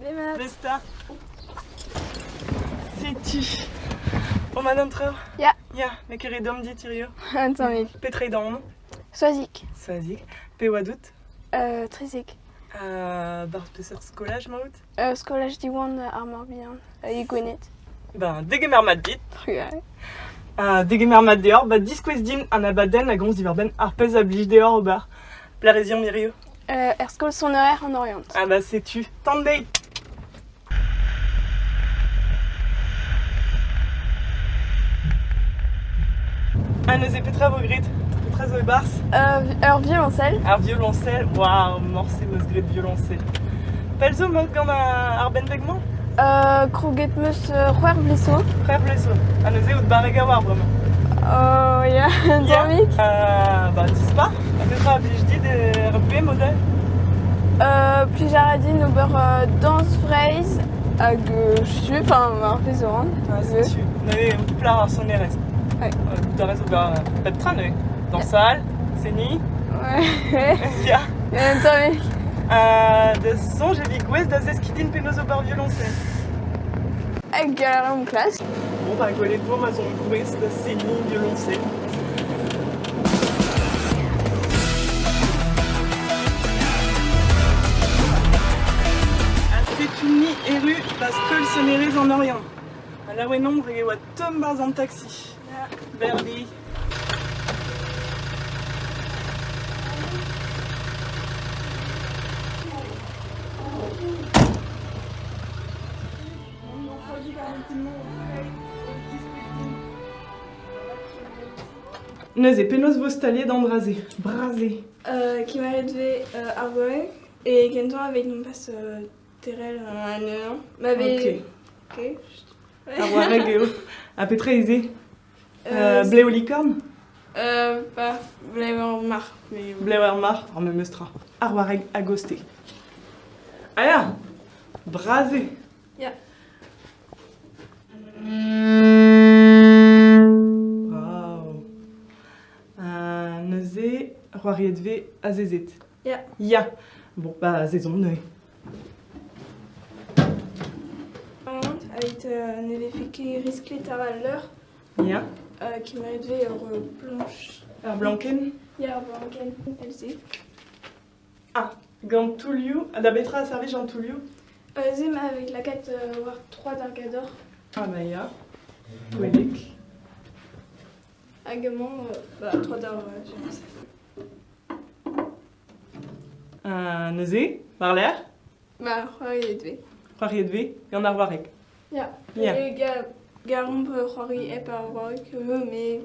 Besta. C'est-tu? Om man antro? Ja. Ja, lekker redom dit hier. Antamik. Petre dan? Soazik. Soazik. Pe wadout? Trizik. Bar peser skolaj maout? Skolaj diwan ar morbihan. Igwenet. Ben, degemer mat dit. Trugal. Degemer mat deor, ba diskwez din an abaden a gomz divar ben ar pez a blij deor o bar. Plarezion mirio? Skol sonerer en orient. Ah bah c'est-tu. Tandei! Neuze petra vo grit? Petra zo e bars? Violoncelle. Ar violoncelle? Waouh, morse vos grit violoncelle. Pel zo mat gant ar benvegman? Kroget meus c'hwer vleso. Frère blesso. Neuze out barreg a war bremañ. Oh, ya. Antamik. Bah dis pas. A petra a blij dit ar be model? Plijaradin ober danse freiz hag chu, ar vezo an. Ah, c'est-tu. Neuze out plar ar sonerez. Ouais. Darez ober petra neuze. Dans salle, seni. Ouais. Ya. Antamik. De son, j'ai vu gwez da zeskidin penoz ober violoncelle. Hag galera klas. Bon, bah, gwelet vo ma zon gwez da seni violoncelle. Setuni eru la skol sonerez en orient. La wenom rege oa tom barz an taxi. Berdi. Neuze penaos vo staliet an braze. Braze. Kemaret ve ar goe. Et kenton avec non pas terrel an an. Ma ve... Ok. Ar wareg eo. A petra eze. Bleu licorne? Bah, blewer mar. Bleuer mar, ar meustra. Ar wareg agoste. Aya! Braze. Ya. Wow. Neuze, c'hoariet ve a zezet. Ya. Ya. Bon, bah, zezon neuze. Avec neve fike risklet ar al leur. Ya. Kemaret ve ur blanche. Ar blanken. Ya, blanken. Elze. Ah, gant toulioù. Da betra a servi gant toulioù. Zem avec la 4 war 3 d'argador. Ah, bah, ya. Gwelek. Hagement, bah, 3 d'ar Neuze, war l'air. Bah, c'hoariet ve. C'hoariet ve, gant ar wareg. Ya. Ya. Et garomp c'hoari ep ar warek, mais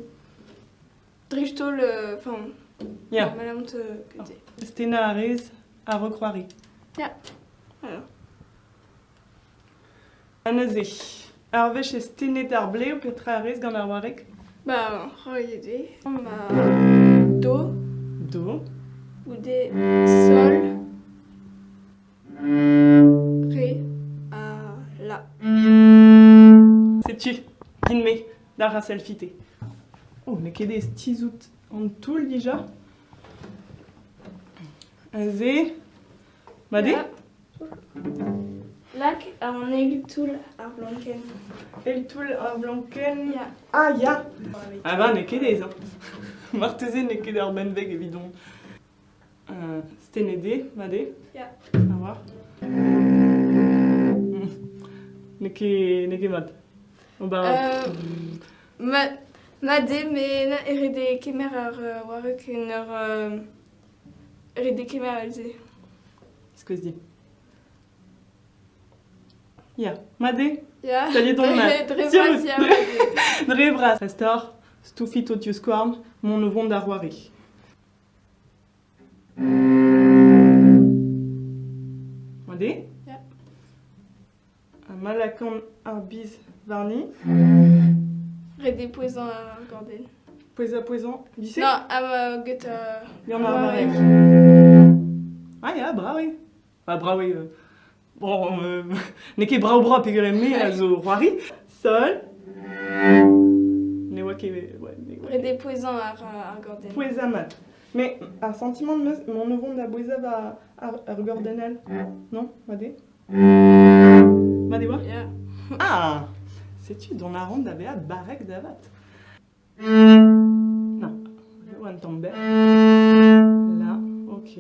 drichtol, enfin, Ya. malamant kete. Stena a rez a recroari. Ya. Voilà. Neuze. Ar vech e stenet ar bleu petra a rez gant ar wareg. Bah, c'hoariet ve. Bah, do, Do. ou des sol, ré, la. C'est-tu? Din-me, d'ar a selfite. Oh, ne ket ez tizout an toul dija. Ze. Made? Ya. Lak an egl toul ar blanken. El toul ar blanken. Ya. Ah, ya. Ah bah, ne ket ez, hein. Marteze ne ket ar benveg evidon. Stenede, made? Ya. A voir. Ne ket mat. Oh, bah, Made, mais na erede kemer ar warek en ur erede kemer alze. qu'est-ce que je dis? Ya, made? Ya. Staliet don mat. Dre Sur- bras, ya, made. Dre bras. Restor, stoufit otius koarn, mon ovon d'ar wareg. Made? Ya. Malakan ar biz varni. Rede poezan ar gorden. Poezan, lycée? Non, am get Gant ar wareg. Ah ya, bra oui. Ah, bra oui. Bon, ne ket bra o bra pegere me a zo roari. Sol. Ne oa ket... Ouais, ne oa ket... Rede poezan ar gorden. Poeza mat. Mais un sentiment de mon ovon da boeza va ar gordenel. Non, made? Ma dis-moi? Ja. Ah! Sais-tu dans la ronde d'Abea Barek Davat? Non. Où tombe? Là, ok.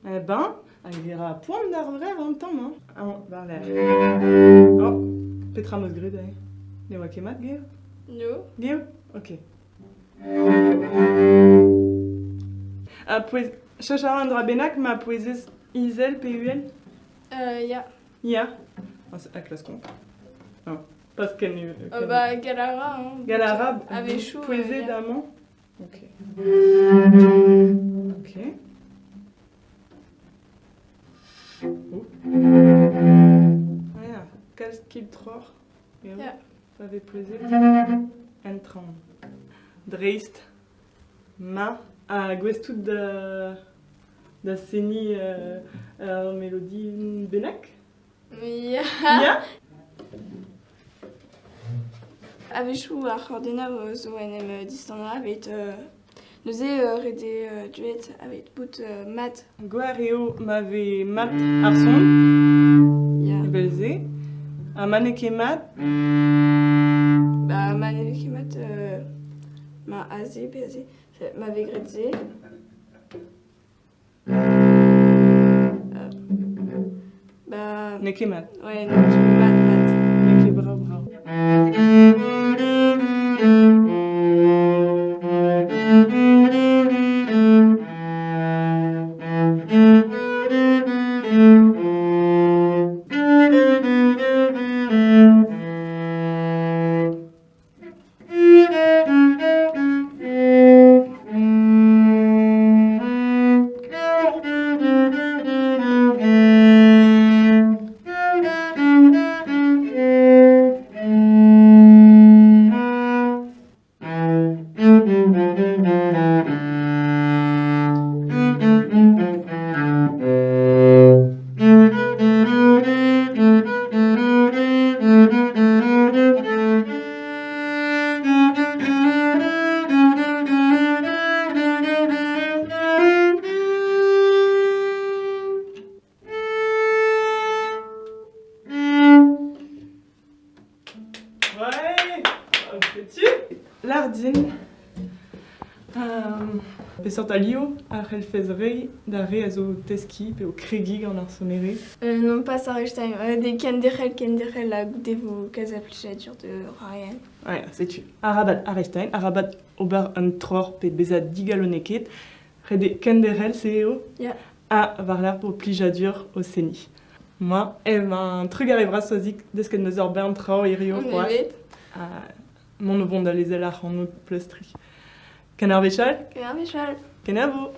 Eh ben, il ira point d'arvrer en temps, hein? Ah, vers l'air. Oh, Petra Mosgrid, les wakemat, Geo? No. Geo? Ok. Chachara Andra Benak m'a poésé Isel, PUL? Ja. Ja. Ah, c'est la classe compte. Ah, parce qu'elle Bah, Galara, hein. Galara, Avec chou. poésé Ja. d'amant. Ok. Ok. Oh. Ah ja, Kalskiltror. Ja. Ça avait poésé. Entran. Dreist. Ma. Ah, Gwestout da Seni Mélodie Benak. Ja. Ja? Avec chou, Ardena, zo enem distandra, avec neuze rede duet avec bout mat. Guareo m'avait mat arson. Ja. Belzé. Un maneke mat. Bah, maneke mat, ma azé, bezé, m'avait gredzé. Bah, Neke mat. ouais, non, mat. Neke bra bra. Ouais, sais-tu? Lardine. Pesort alio, arrel fezrei, d'arrêt azo teski, pe au kregi en arsonere. Non, pas Sarestein. Des kenderel, à goûter vos casaplichатures de Ryan. Ouais, sais-tu? Arabat Arestein, Arabat ober un tror pe bezad digaloneket, rede kenderel ceo, Ja. a varlar pour plijadur au seni. Moi, un truc arrivera sozik, desque nos urbains trao irio On poas. est Mon vont dans les ailes en autre plustri. Canard Véchal? Canard Michel. Canavo!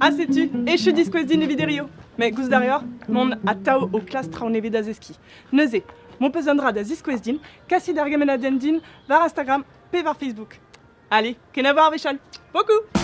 Ah, sais-tu? Et je suis disquesdine viderio. Mais gous d'ailleurs, mon a tao au classe traun evidazeski. Neuze, mon pesandra da disquesdine, cassi d'argamena dendine, var Instagram, pe var Facebook. Allez, Canavo Véchal. Beaucoup!